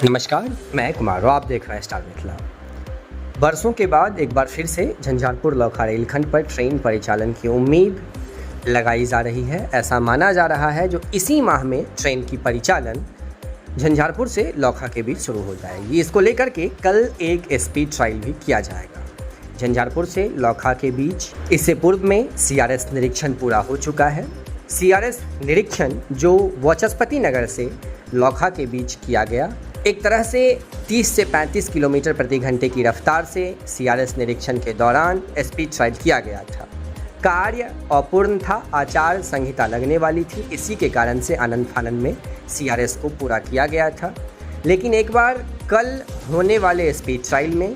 नमस्कार, मैं कुमार और आप देख रहे हैं स्टार मिथिला। बरसों के बाद एक बार फिर से झंझारपुर लौखा रेलखंड पर ट्रेन परिचालन की उम्मीद लगाई जा रही है। ऐसा माना जा रहा है जो इसी माह में ट्रेन की परिचालन झंझारपुर से लौखा के बीच शुरू हो जाएगी। इसको लेकर के कल एक स्पीड ट्रायल भी किया जाएगा। झंझारपुर से लौखा के बीच इससे पूर्व में सीआरएस निरीक्षण पूरा हो चुका है। सीआरएस निरीक्षण जो वाचस्पति नगर से लौखा के बीच किया गया, एक तरह से 30 से 35 किलोमीटर प्रति घंटे की रफ्तार से सीआरएस निरीक्षण के दौरान स्पीड ट्रायल किया गया था। कार्य अपूर्ण था, आचार संहिता लगने वाली थी, इसी के कारण से आनंद फानंद में सीआरएस को पूरा किया गया था। लेकिन एक बार कल होने वाले स्पीड ट्रायल में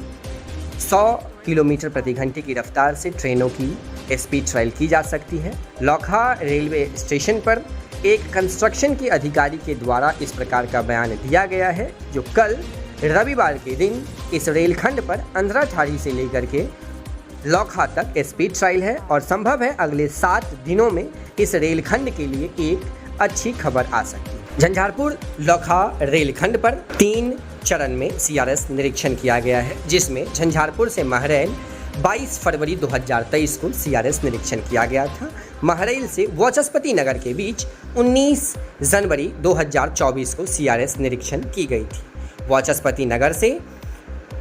100 किलोमीटर प्रति घंटे की रफ्तार से ट्रेनों की स्पीड ट्रायल की जा सकती है। लौखा रेलवे स्टेशन पर एक कंस्ट्रक्शन के अधिकारी के द्वारा इस प्रकार का बयान दिया गया है, जो कल रविवार के दिन इस रेलखंड पर अंधराठाड़ी से लेकर के लौखा तक स्पीड ट्रायल है और संभव है अगले 7 दिनों में इस रेलखंड के लिए एक अच्छी खबर आ सकती है। झंझारपुर लौखा रेलखंड पर 3 चरण में सीआरएस निरीक्षण किया गया है, जिसमें झंझारपुर से महरैल 22 फरवरी 2023 को सीआरएस निरीक्षण किया गया था। महरैल से वाचस्पति नगर के बीच 19 जनवरी 2024 को सीआरएस निरीक्षण की गई थी। वाचस्पति नगर से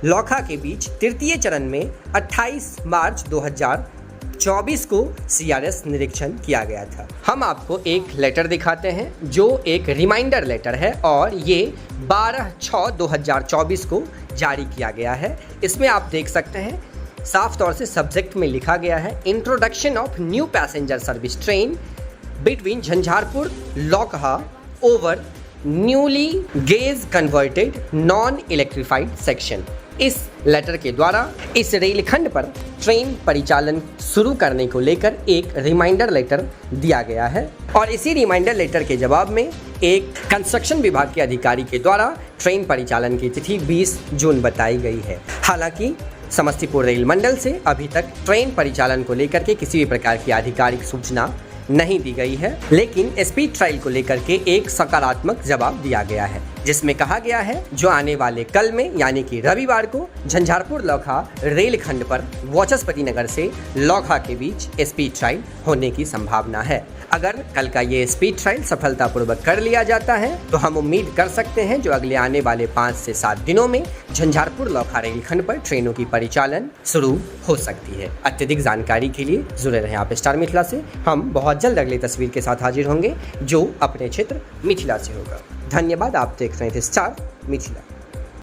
लौखा के बीच तृतीय चरण में 28 मार्च 2024 को सीआरएस निरीक्षण किया गया था। हम आपको एक लेटर दिखाते हैं जो एक रिमाइंडर लेटर है और ये 12/6/2024 को जारी किया गया है। इसमें आप देख सकते हैं साफ तौर से सब्जेक्ट में लिखा गया है, introduction of new passenger service train between Jhanjharpur Laukha over newly gauge converted non electrified section. इस लेटर के द्वारा इस रेलखंड पर ट्रेन परिचालन शुरू करने को लेकर एक रिमाइंडर लेटर दिया गया है और इसी रिमाइंडर लेटर के जवाब में एक कंस्ट्रक्शन विभाग के अधिकारी के द्वारा ट्रेन परिचालन की तिथि 20 जून बताई गई है। हालांकि समस्तीपुर रेल मंडल से अभी तक ट्रेन परिचालन को लेकर के किसी भी प्रकार की आधिकारिक सूचना नहीं दी गई है, लेकिन स्पीड ट्रायल को लेकर के एक सकारात्मक जवाब दिया गया है, जिसमें कहा गया है जो आने वाले कल में यानी कि रविवार को झंझारपुर लौखा रेलखंड पर वाचस्पति नगर से लौखा के बीच स्पीड ट्रायल होने की संभावना है। अगर कल का ये स्पीड ट्रायल सफलतापूर्वक कर लिया जाता है तो हम उम्मीद कर सकते हैं जो अगले आने वाले 5 से 7 दिनों में झंझारपुर लौखा रेलखंड पर ट्रेनों की परिचालन शुरू हो सकती है। अत्यधिक जानकारी के लिए जुड़े रहें आप स्टार मिथिला से। हम बहुत जल्द अगली तस्वीर के साथ हाजिर होंगे जो अपने क्षेत्र मिथिला से होगा। धन्यवाद। आप देख रहे थे स्टार मिथिला।